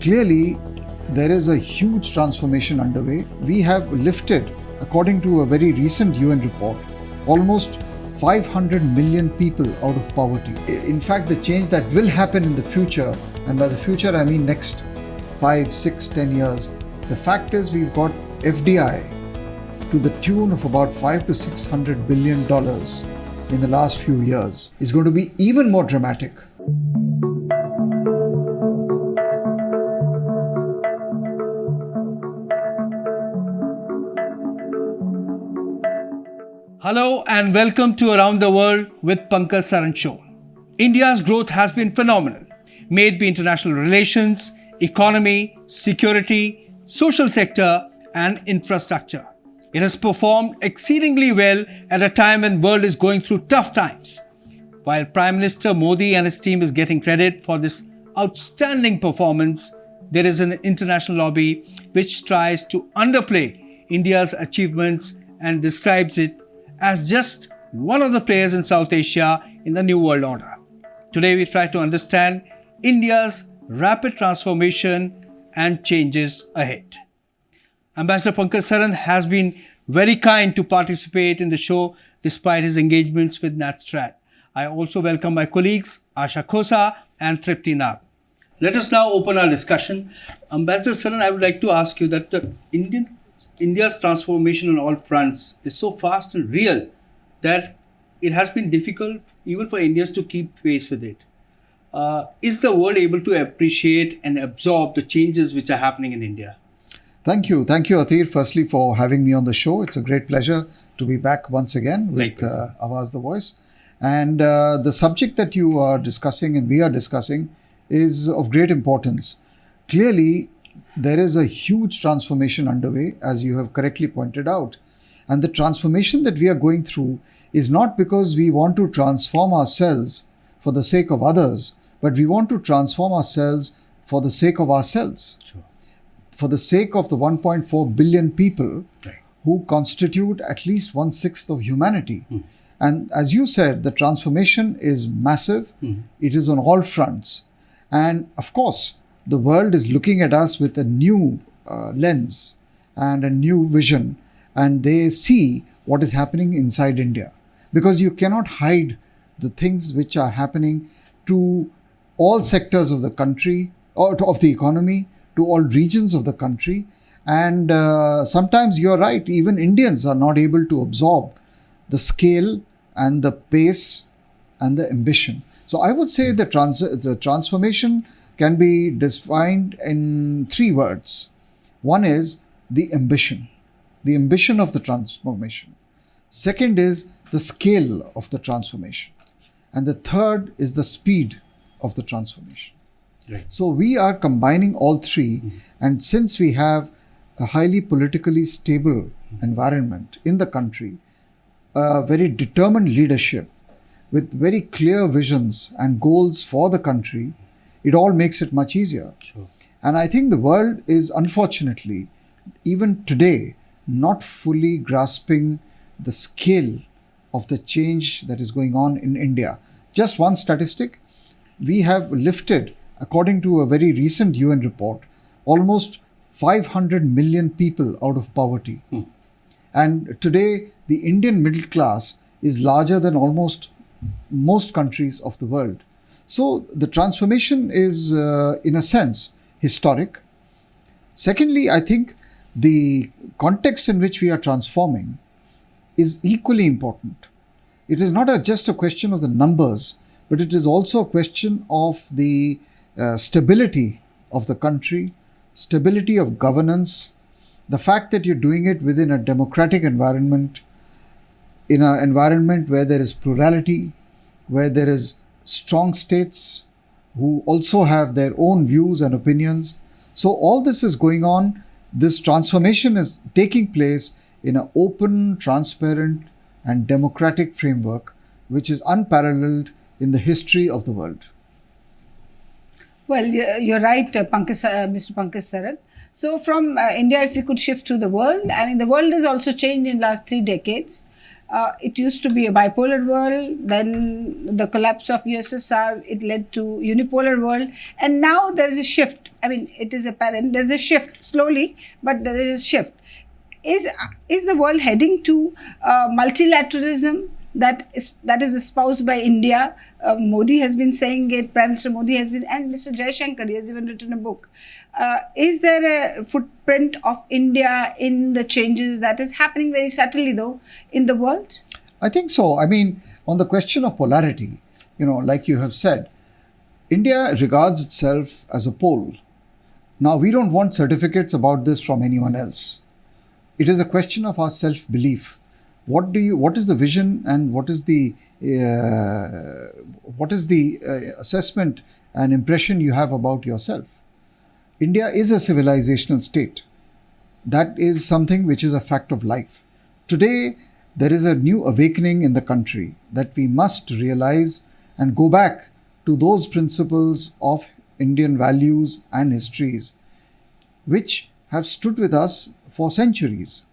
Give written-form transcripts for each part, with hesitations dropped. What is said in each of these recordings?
Clearly, there is a huge transformation underway. We have lifted, according to a very recent UN report, almost 500 million people out of poverty. In fact, the change that will happen in the future, and by the future I mean next 5, 6, 10 years, the fact is we've got FDI to the tune of about $500 to $600 billion in the last few years. Is going to be even more dramatic. Hello and welcome to Around the World with Pankaj Saran show. India's growth has been phenomenal, may it be international relations, economy, security, social sector and infrastructure. It has performed exceedingly well at a time when the world is going through tough times. While Prime Minister Modi and his team is getting credit for this outstanding performance, there is an international lobby which tries to underplay India's achievements and describes it as just one of the players in South Asia in the New World Order. Today we try to understand India's rapid transformation and changes ahead. Ambassador Pankaj Saran has been very kind to participate in the show despite his engagements with Nat Strat. I also welcome my colleagues Asha Khosa and Tripti Nag. Let us now open our discussion. Ambassador Saran, I would like to ask you that India's transformation on all fronts is so fast and real that it has been difficult even for Indians to keep pace with it. Is the world able to appreciate and absorb the changes which are happening in India? Thank you, Atir, firstly for having me on the show. It's a great pleasure to be back once again with Awaz-The Voice. And the subject that you are discussing and we are discussing is of great importance. Clearly, there is a huge transformation underway, as you have correctly pointed out. And the transformation that we are going through is not because we want to transform ourselves for the sake of others, but we want to transform ourselves for the sake of ourselves. Sure. For the sake of the 1.4 billion people who constitute at least 1/6 of humanity. And as you said, the transformation is massive. It is on all fronts. And of course, the world is looking at us with a new lens and a new vision, and they see what is happening inside India. Because you cannot hide the things which are happening to all sectors of the country, or of the economy, to all regions of the country. And sometimes you're right, even Indians are not able to absorb the scale and the pace and the ambition. So I would say the transformation can be defined in 3 words. One is the ambition of the transformation. Second is the scale of the transformation. And the third is the speed of the transformation. Right. So we are combining all 3. And since we have a highly politically stable environment in the country, a very determined leadership with very clear visions and goals for the country, it all makes it much easier. Sure. And I think the world is unfortunately, even today, not fully grasping the scale of the change that is going on in India. Just one statistic, we have lifted, according to a very recent UN report, almost 500 million people out of poverty. And today, the Indian middle class is larger than almost most countries of the world. So the transformation is, in a sense, historic. Secondly, I think the context in which we are transforming is equally important. It is not just a question of the numbers, but it is also a question of the stability of the country, stability of governance, the fact that you're doing it within a democratic environment, in an environment where there is plurality, where there is strong states who also have their own views and opinions. So all this is going on. This transformation is taking place in an open, transparent and democratic framework, which is unparalleled in the history of the world. Well, you're right, Mr. Pankaj Saran. So from India, if we could shift to the world, I mean, the world has also changed in the last 3 decades. It used to be a bipolar world. Then the collapse of USSR, it led to unipolar world, and now there is a shift. I mean, it is apparent there's a shift slowly, but there is a shift. Is the world heading to multilateralism that is espoused by India? Modi has been saying it. Prime Minister Modi has been, and Mr. Jaishankar has even written a book. Is there a footprint of India in the changes that is happening very subtly, though, in the world? I think so. I mean, on the question of polarity, like you have said, India regards itself as a pole. Now, we don't want certificates about this from anyone else. It is a question of our self-belief. What is the vision, and what is the assessment and impression you have about yourself? India is a civilizational state. That is something which is a fact of life. Today, there is a new awakening in the country that we must realize and go back to those principles of Indian values and histories which have stood with us for centuries.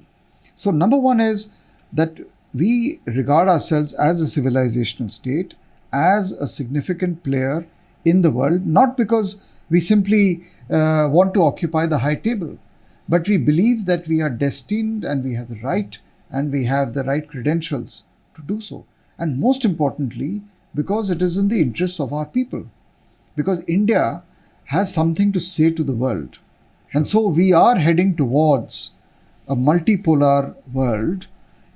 So number one is that we regard ourselves as a civilizational state, as a significant player in the world, not because we simply want to occupy the high table, but we believe that we are destined and we have the right and we have the right credentials to do so. And most importantly, because it is in the interests of our people. Because India has something to say to the world. And so we are heading towards a multipolar world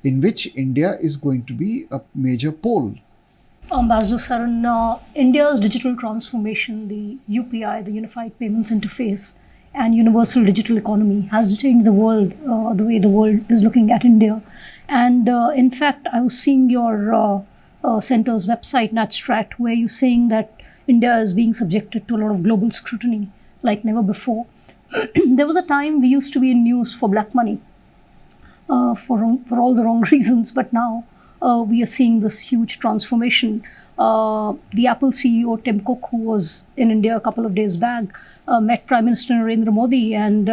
in which India is going to be a major pole. Ambassador Saran, India's digital transformation, the UPI, the Unified Payments Interface, and universal digital economy has changed the world, the way the world is looking at India. And in fact, I was seeing your center's website, Nat Strat, where you're saying that India is being subjected to a lot of global scrutiny like never before. There was a time we used to be in news for black money for all the wrong reasons, but now we are seeing this huge transformation. The Apple CEO Tim Cook, who was in India a couple of days back, met Prime Minister Narendra Modi, and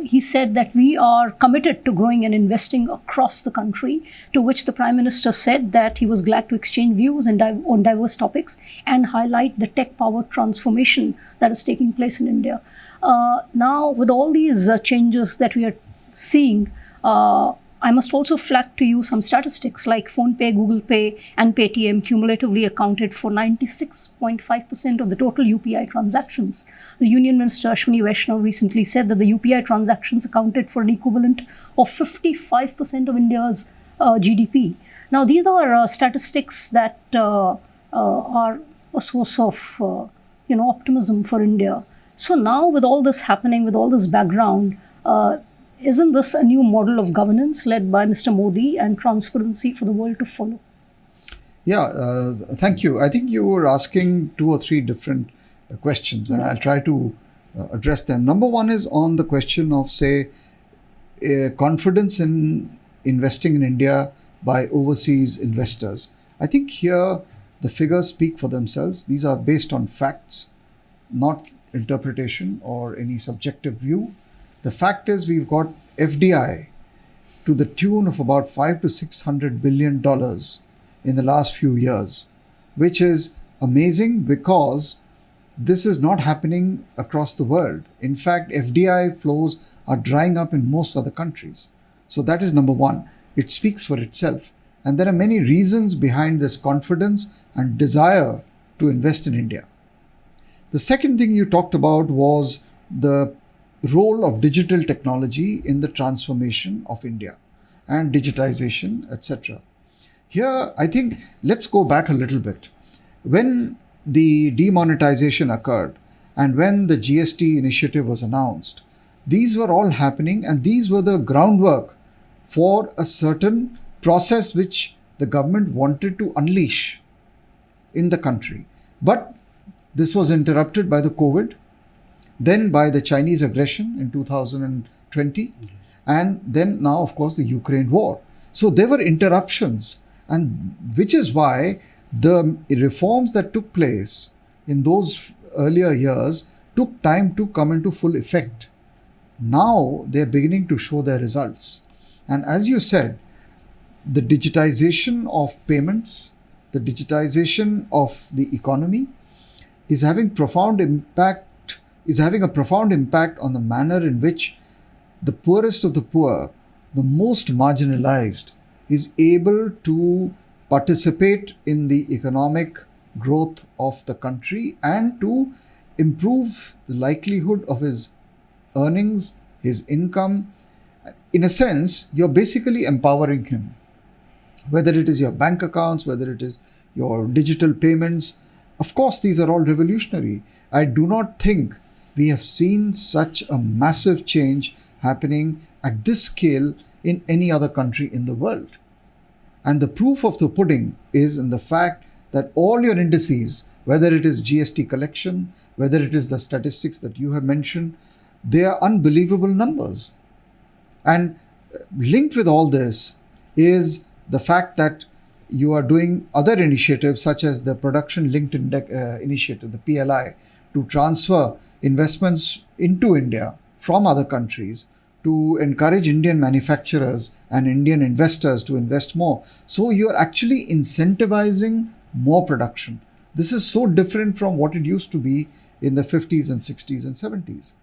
he said that we are committed to growing and investing across the country, to which the Prime Minister said that he was glad to exchange views on diverse topics and highlight the tech-powered transformation that is taking place in India. Now, with all these changes that we are seeing, I must also flag to you some statistics like PhonePe, Google Pay, and Paytm cumulatively accounted for 96.5% of the total UPI transactions. The Union Minister Ashwini Vaishnaw recently said that the UPI transactions accounted for an equivalent of 55% of India's GDP. Now, these are statistics that are a source of optimism for India. So now, with all this happening, with all this background, isn't this a new model of governance led by Mr. Modi and transparency for the world to follow? Yeah, thank you. I think you were asking 2 or 3 different questions, and I'll try to address them. Number one is on the question of, say, confidence in investing in India by overseas investors. I think here the figures speak for themselves. These are based on facts, not interpretation or any subjective view. The fact is we've got FDI to the tune of about $500 to $600 billion in the last few years, which is amazing because this is not happening across the world. In fact, FDI flows are drying up in most other countries. So that is number one. It speaks for itself. And there are many reasons behind this confidence and desire to invest in India. The second thing you talked about was the role of digital technology in the transformation of India and digitization, etc. Here, I think, let's go back a little bit. When the demonetization occurred and when the GST initiative was announced, these were all happening, and these were the groundwork for a certain process which the government wanted to unleash in the country. But this was interrupted by the COVID, then by the Chinese aggression in 2020, and then now, of course, the Ukraine war. So there were interruptions, and which is why the reforms that took place in those earlier years took time to come into full effect. Now they're beginning to show their results. And as you said, the digitization of payments, the digitization of the economy is having a profound impact on the manner in which the poorest of the poor, the most marginalized, is able to participate in the economic growth of the country and to improve the likelihood of his earnings, his income. In a sense, you're basically empowering him. Whether it is your bank accounts, whether it is your digital payments, of course, these are all revolutionary. I do not think we have seen such a massive change happening at this scale in any other country in the world. And the proof of the pudding is in the fact that all your indices, whether it is GST collection, whether it is the statistics that you have mentioned, they are unbelievable numbers. And linked with all this is the fact that you are doing other initiatives such as the Production Linked Initiative, the PLI, to transfer investments into India from other countries to encourage Indian manufacturers and Indian investors to invest more. So you are actually incentivizing more production. This is so different from what it used to be in the 50s and 60s and 70s.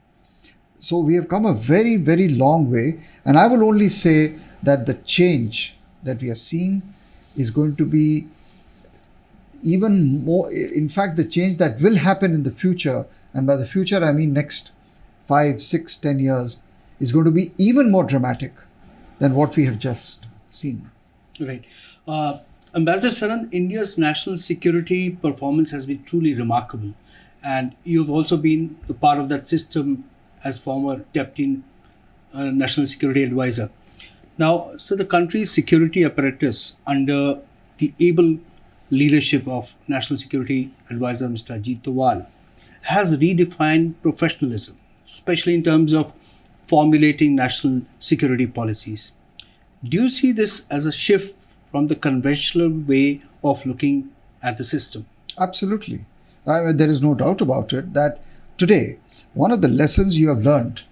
So we have come a very, very long way. And I will only say that the change that we are seeing is going to be even more, in fact, the change that will happen in the future, and by the future I mean next 5, 6, 10 years, is going to be even more dramatic than what we have just seen. Right. Ambassador Saran, India's national security performance has been truly remarkable. And you've also been a part of that system as former Deputy National Security Advisor. Now, so the country's security apparatus under the able leadership of National Security Advisor Mr. Ajit Doval has redefined professionalism, especially in terms of formulating national security policies. Do you see this as a shift from the conventional way of looking at the system? Absolutely. There is no doubt about it that today, one of the lessons you have learned,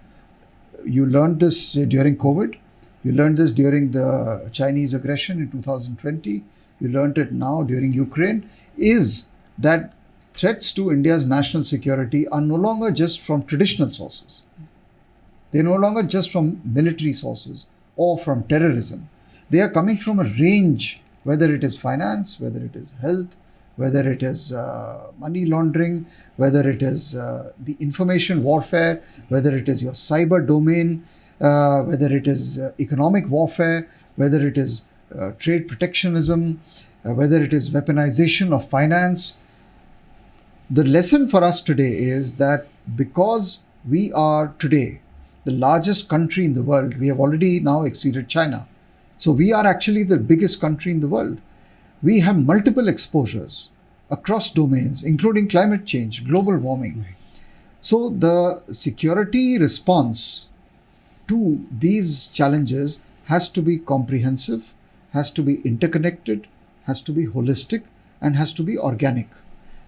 you learned this during COVID, you learned this during the Chinese aggression in 2020, you learned it now during Ukraine, is that threats to India's national security are no longer just from traditional sources. They're no longer just from military sources or from terrorism. They are coming from a range, whether it is finance, whether it is health, whether it is money laundering, whether it is the information warfare, whether it is your cyber domain, whether it is economic warfare, whether it is trade protectionism, whether it is weaponization of finance. The lesson for us today is that because we are today the largest country in the world, we have already now exceeded China. So we are actually the biggest country in the world. We have multiple exposures across domains, including climate change, global warming. Right. So the security response to these challenges has to be comprehensive, has to be interconnected, has to be holistic, and has to be organic.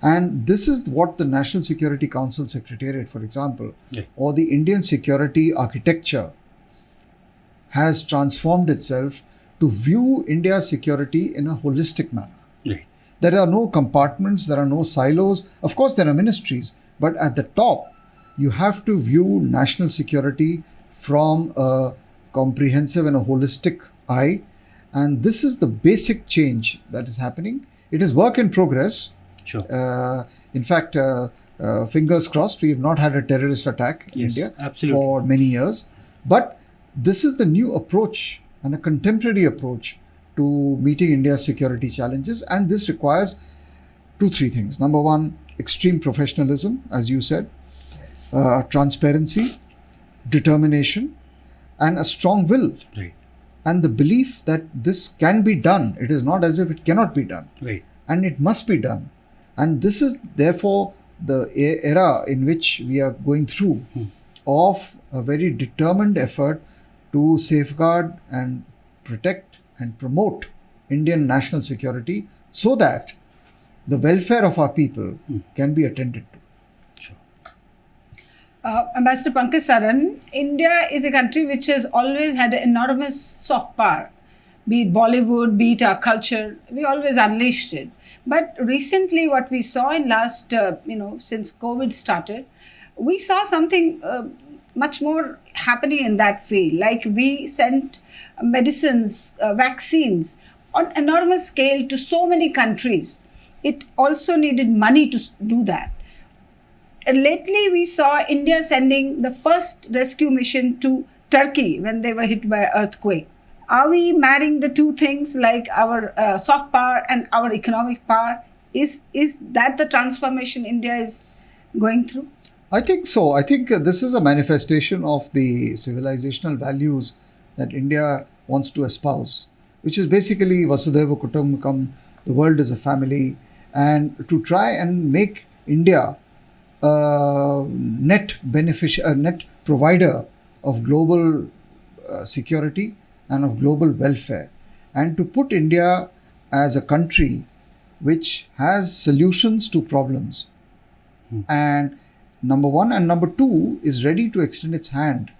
And this is what the National Security Council Secretariat, for example, or the Indian security architecture has transformed itself to view India's security in a holistic manner. Right. There are no compartments, there are no silos. Of course, there are ministries, but at the top, you have to view national security from a comprehensive and a holistic eye. And this is the basic change that is happening. It is work in progress. Sure. In fact, fingers crossed, we have not had a terrorist attack in India for many years. But this is the new approach and a contemporary approach to meeting India's security challenges. And this requires 2-3 things. Number one, extreme professionalism, as you said, transparency, determination, and a strong will. Right. And the belief that this can be done. It is not as if it cannot be done. Right. And it must be done. And this is therefore the era in which we are going through of a very determined effort to safeguard and protect and promote Indian national security so that the welfare of our people can be attended to. Sure. Ambassador Pankaj Saran, India is a country which has always had an enormous soft power. be it Bollywood, be it our culture. We always unleashed it. But recently, what we saw in last, since COVID started, we saw something much more happening in that field. Like we sent medicines, vaccines on enormous scale to so many countries. It also needed money to do that. And lately, we saw India sending the first rescue mission to Turkey when they were hit by an earthquake. Are we marrying the two things, like our soft power and our economic power? Is that the transformation India is going through? I think so. I think this is a manifestation of the civilizational values that India wants to espouse, which is basically Vasudhaiva Kutumbakam, the world is a family, and to try and make India a net provider of global security and of global welfare, and to put India as a country which has solutions to problems. And number one, and number two is ready to extend its hand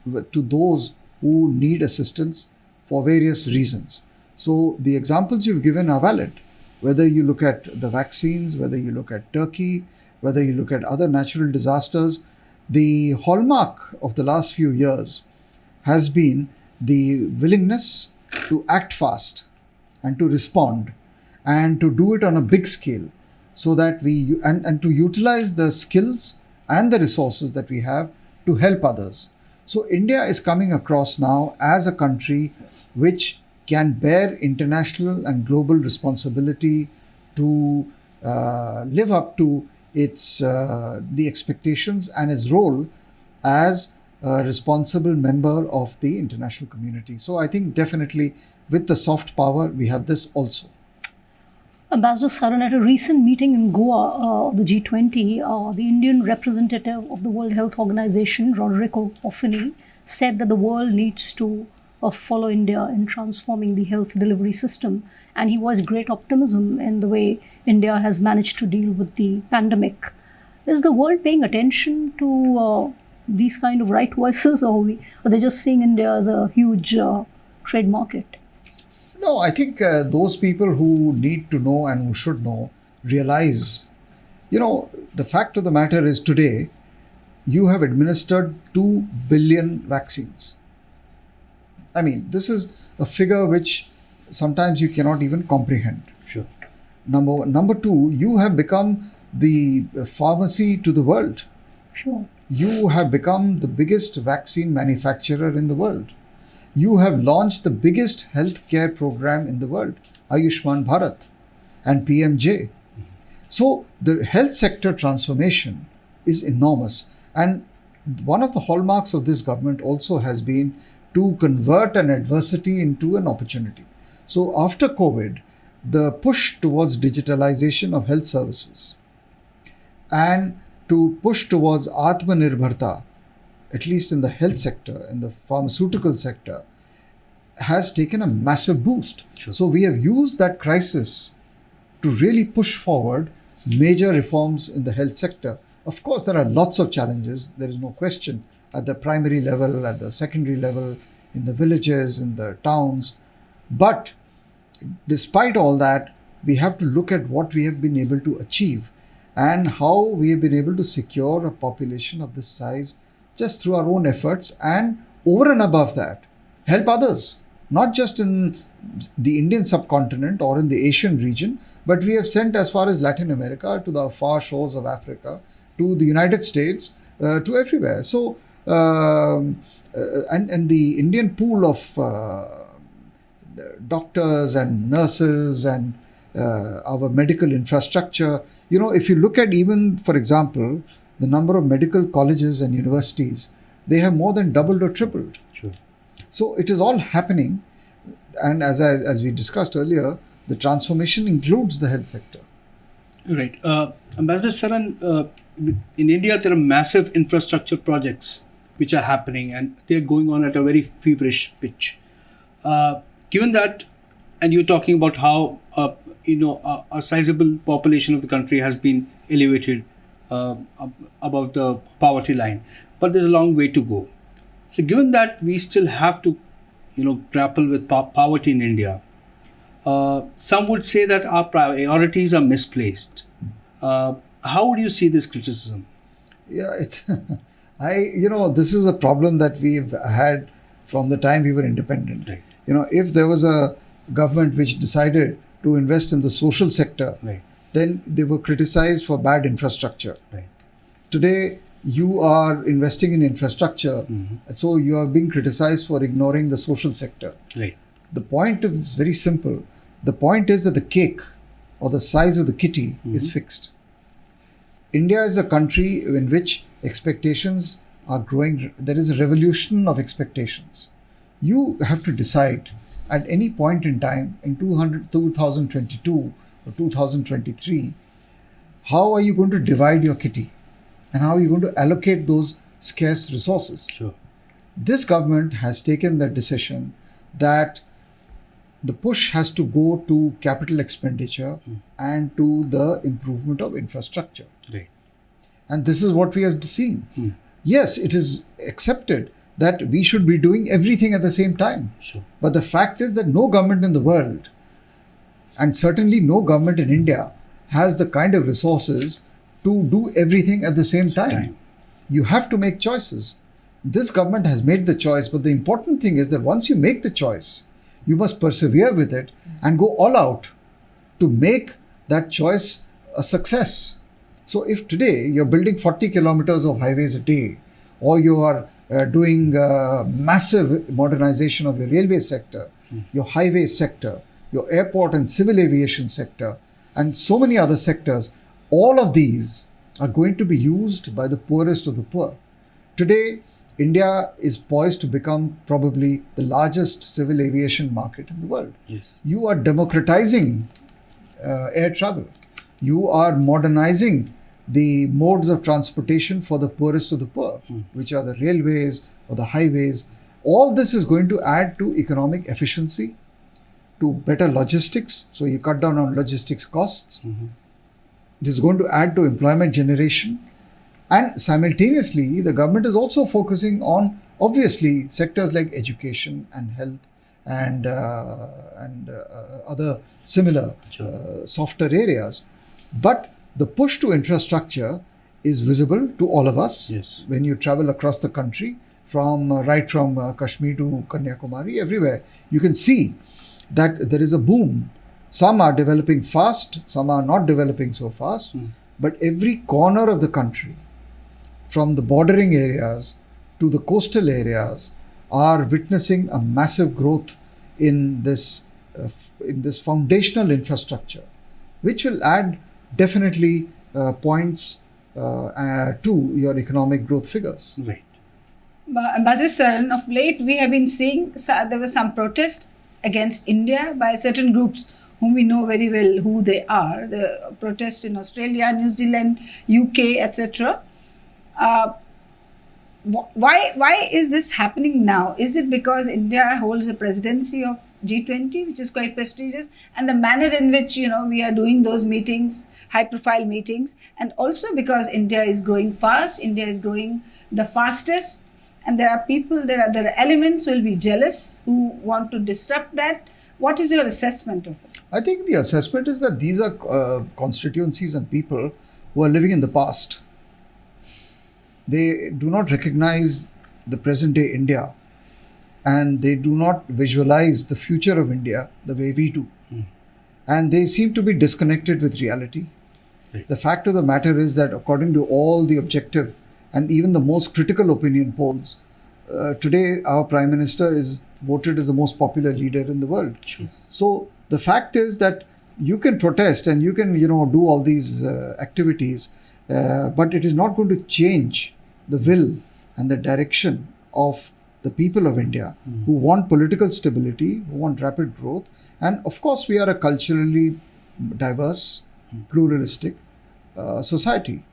to those who need assistance for various reasons. So the examples you've given are valid. Whether you look at the vaccines, whether you look at Turkey, whether you look at other natural disasters, the hallmark of the last few years has been the willingness to act fast and to respond and to do it on a big scale, so that and to utilize the skills and the resources that we have to help others. So India is coming across now as a country which can bear international and global responsibility to live up to its the expectations and its role as a responsible member of the international community. So I think definitely with the soft power, we have this also. Ambassador Saran, at a recent meeting in Goa of the G20, the Indian representative of the World Health Organization, Rodrigo Offini, said that the world needs to follow India in transforming the health delivery system. And he voiced great optimism in the way India has managed to deal with the pandemic. Is the world paying attention to these kind of right voices, or are they just seeing India as a huge trade market? No, I think those people who need to know and who should know realize, the fact of the matter is today, you have administered 2 billion vaccines. I mean, this is a figure which sometimes you cannot even comprehend. Sure. Number two, you have become the pharmacy to the world. Sure. You have become the biggest vaccine manufacturer in the world. You have launched the biggest healthcare program in the world, Ayushman Bharat and PMJ. So the health sector transformation is enormous. And one of the hallmarks of this government also has been to convert an adversity into an opportunity. So after COVID, the push towards digitalization of health services and to push towards Atmanirbharta, at least in the health sector, in the pharmaceutical sector, has taken a massive boost. Sure. So we have used that crisis to really push forward major reforms in the health sector. Of course, there are lots of challenges, there is no question, at the primary level, at the secondary level, in the villages, in the towns. But despite all that, we have to look at what we have been able to achieve and how we have been able to secure a population of this size just through our own efforts, and over and above that, help others, not just in the Indian subcontinent or in the Asian region, but we have sent as far as Latin America, to the far shores of Africa, to the United States, to everywhere. So, and the Indian pool of doctors and nurses and our medical infrastructure, if you look at even, for example, the number of medical colleges and universities, they have more than doubled or tripled. Sure. So it is all happening. And as we discussed earlier, the transformation includes the health sector. Right. Ambassador Saran, in India, there are massive infrastructure projects which are happening, and they're going on at a very feverish pitch. Given that, and you're talking about how a sizable population of the country has been elevated above the poverty line, but there's a long way to go. So given that we still have to grapple with poverty in India. Some would say that our priorities are misplaced. How would you see this criticism? Yeah, this is a problem that we've had from the time we were independent. Right. If there was a government which decided to invest in the social sector, Right. then they were criticized for bad infrastructure. Right. Today, you are investing in infrastructure, Mm-hmm. so you are being criticized for ignoring the social sector. Right. The point is very simple. The point is that the cake or the size of the kitty is fixed. India is a country in which expectations are growing. There is a revolution of expectations. You have to decide at any point in time in 2022 or 2023, how are you going to divide your kitty and how are you going to allocate those scarce resources? Sure. This government has taken the decision that the push has to go to capital expenditure and to the improvement of infrastructure. Right. And this is what we are seeing. Yes, it is accepted that we should be doing everything at the same time. Sure. But the fact is that no government in the world, and certainly no government in India, has the kind of resources to do everything at the same time. You have to make choices. This government has made the choice, but the important thing is that once you make the choice, you must persevere with it and go all out to make that choice a success. So if today you're building 40 kilometers of highways a day, or you are doing massive modernization of your railway sector, your highway sector, your airport and civil aviation sector, and so many other sectors, all of these are going to be used by the poorest of the poor. Today, India is poised to become probably the largest civil aviation market in the world. Yes. You are democratizing air travel. You are modernizing the modes of transportation for the poorest of the poor, which are the railways or the highways. All this is going to add to economic efficiency, to better logistics. So you cut down on logistics costs. It is going to add to employment generation. And simultaneously, the government is also focusing on, obviously, sectors like education and health and other similar softer areas. But the push to infrastructure is visible to all of us. Yes. When you travel across the country, right from Kashmir to Kanyakumari, everywhere, you can see that there is a boom. Some are developing fast, some are not developing so fast, but every corner of the country, from the bordering areas to the coastal areas, are witnessing a massive growth in this foundational infrastructure, which will add definitely points to your economic growth figures. Right. Ambassador Saran, of late we have been seeing there was some protest against India by certain groups whom we know very well who they are. The protests in Australia, New Zealand, UK, etc. Why is this happening now? Is it because India holds the presidency of G20, which is quite prestigious, and the manner in which we are doing those meetings, high-profile meetings, and also because India is growing fast, India is growing the fastest, and there are people, there are elements who will be jealous, who want to disrupt that. What is your assessment of it? I think the assessment is that these are constituencies and people who are living in the past. They do not recognize the present day India, and they do not visualize the future of India the way we do. And they seem to be disconnected with reality. Right. The fact of the matter is that according to all the objective and even the most critical opinion polls, today our Prime Minister is voted as the most popular leader in the world. So the fact is that you can protest and you can do all these activities, but it is not going to change the will and the direction of the people of India who want political stability, who want rapid growth. And of course, we are a culturally diverse, pluralistic society.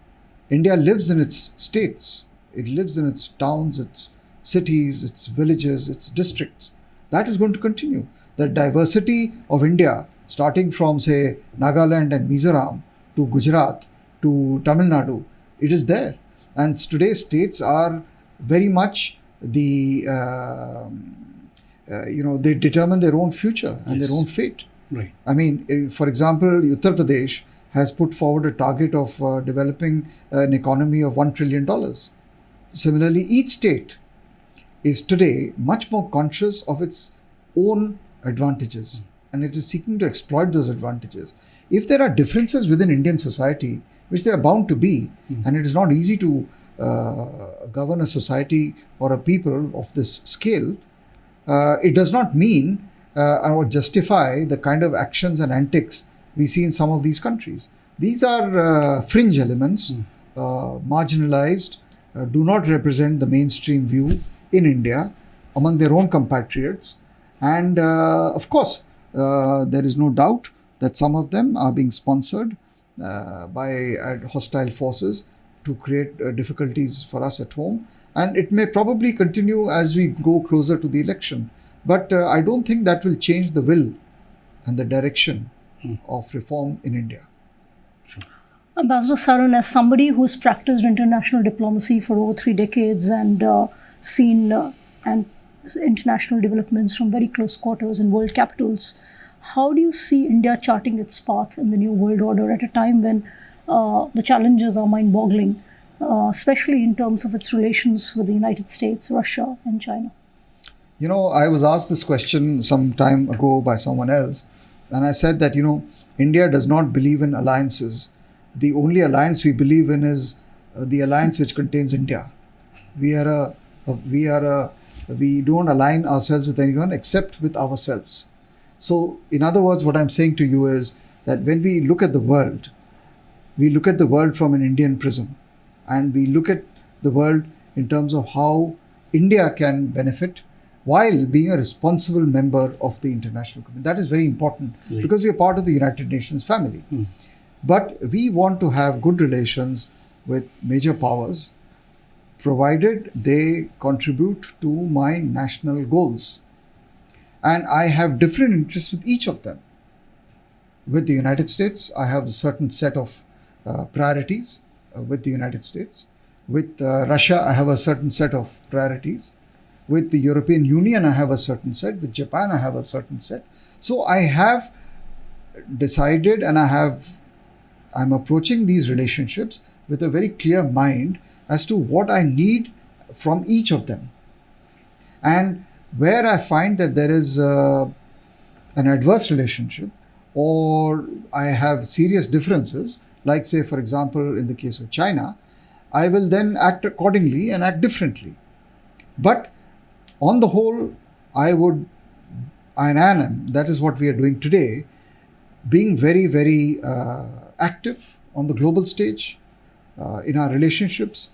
India lives in its states. It lives in its towns, its cities, its villages, its districts. That is going to continue. The diversity of India, starting from, say, Nagaland and Mizoram to Gujarat to Tamil Nadu, it is there. And today's states are very much the they determine their own future and their own fate. Right. I mean, for example, Uttar Pradesh has put forward a target of developing an economy of $1 trillion. Similarly, each state is today much more conscious of its own advantages, and it is seeking to exploit those advantages. If there are differences within Indian society, which there are bound to be, and it is not easy to govern a society or a people of this scale, it does not mean or justify the kind of actions and antics we see in some of these countries. These are fringe elements, marginalized, do not represent the mainstream view in India among their own compatriots. And of course, there is no doubt that some of them are being sponsored by hostile forces to create difficulties for us at home. And it may probably continue as we go closer to the election. But I don't think that will change the will and the direction of reform in India. Ambassador Saran, as somebody who's practiced international diplomacy for over 3 decades and seen international developments from very close quarters in world capitals, how do you see India charting its path in the new world order at a time when the challenges are mind-boggling, especially in terms of its relations with the United States, Russia, and China? I was asked this question some time ago by someone else, and I said that, India does not believe in alliances. The only alliance we believe in is the alliance which contains India. We don't align ourselves with anyone except with ourselves. So, in other words, what I'm saying to you is that when we look at the world, we look at the world from an Indian prism, and we look at the world in terms of how India can benefit while being a responsible member of the international community. That is very important because we are part of the United Nations family. But we want to have good relations with major powers, provided they contribute to my national goals. And I have different interests with each of them. With the United States, I have a certain set of priorities with the United States. With Russia, I have a certain set of priorities. With the European Union, I have a certain set. With Japan, I have a certain set. So I have decided, and I'm approaching these relationships with a very clear mind as to what I need from each of them. And where I find that there is an adverse relationship, or I have serious differences, like say, for example, in the case of China, I will then act accordingly and act differently. But on the whole, I am, that is what we are doing today, being very, very active on the global stage in our relationships.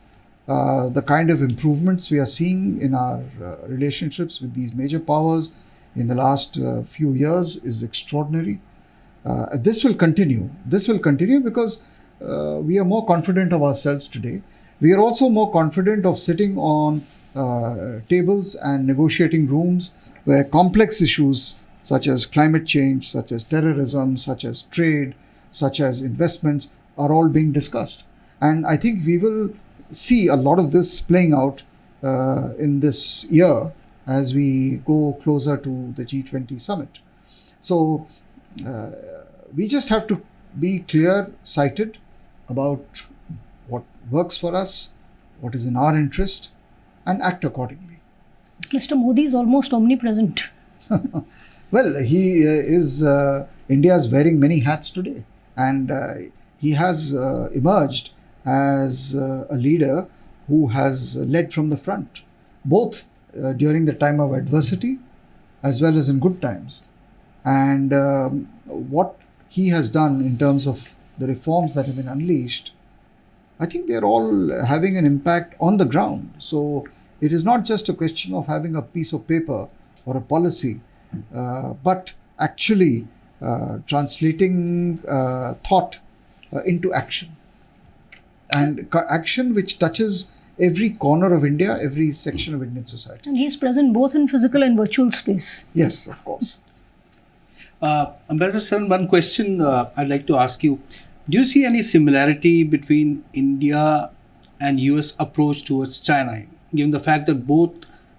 The kind of improvements we are seeing in our relationships with these major powers in the last few years is extraordinary. This will continue. This will continue because we are more confident of ourselves today. We are also more confident of sitting on tables and negotiating rooms where complex issues such as climate change, such as terrorism, such as trade, such as investments are all being discussed. And I think we will see a lot of this playing out in this year as we go closer to the G20 summit. So we just have to be clear-sighted about what works for us, what is in our interest, and act accordingly. Mr. Modi is almost omnipresent. Well, he is, India is wearing many hats today, and he has emerged as a leader who has led from the front, both during the time of adversity as well as in good times. And what he has done in terms of the reforms that have been unleashed, I think they're all having an impact on the ground. So it is not just a question of having a piece of paper or a policy, but actually translating thought into action. And action which touches every corner of India, every section of Indian society. And he's present both in physical and virtual space. Yes, of course. Ambassador Saran, one question I'd like to ask you. Do you see any similarity between India and US approach towards China, given the fact that both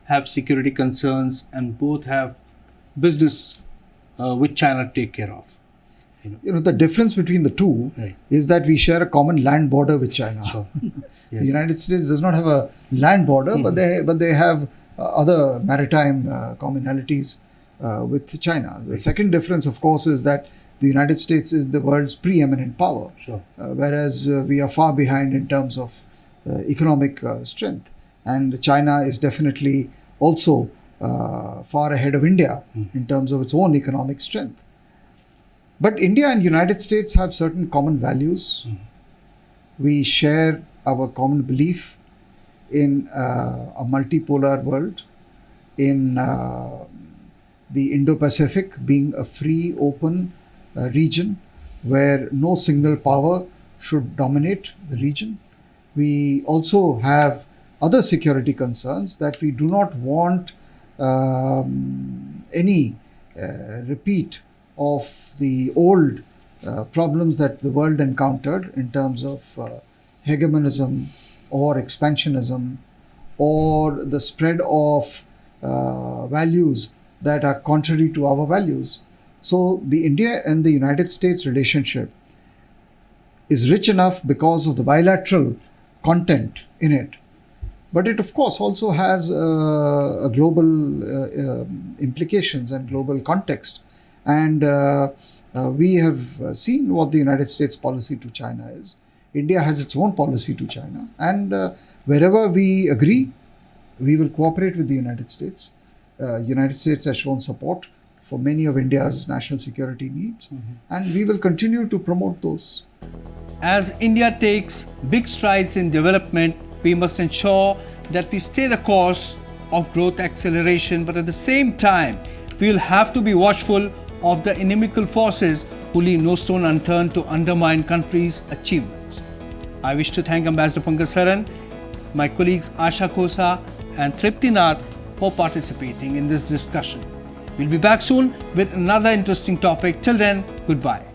have security concerns and both have business with China to take care of. The difference between the two Right. is that we share a common land border with China. Sure. The Yes. United States does not have a land border, but they have other maritime commonalities with China. The second difference, of course, is that the United States is the world's preeminent power, Sure. whereas we are far behind in terms of economic strength. And China is definitely also far ahead of India in terms of its own economic strength. But India and United States have certain common values. We share our common belief in a multipolar world, in the Indo-Pacific being a free, open region where no single power should dominate the region. We also have other security concerns that we do not want any repeat of the old problems that the world encountered in terms of hegemonism or expansionism or the spread of values that are contrary to our values. So the India and the United States relationship is rich enough because of the bilateral content in it. But it, of course, also has a global implications and global context. And we have seen what the United States policy to China is. India has its own policy to China. And wherever we agree, we will cooperate with the United States. United States has shown support for many of India's national security needs. And we will continue to promote those. As India takes big strides in development, we must ensure that we stay the course of growth acceleration, but at the same time, we will have to be watchful of the inimical forces who leave no stone unturned to undermine countries' achievements. I wish to thank Ambassador Pankaj Saran, my colleagues Asha Kosa and Tripti Nath for participating in this discussion. We'll be back soon with another interesting topic. Till then, goodbye.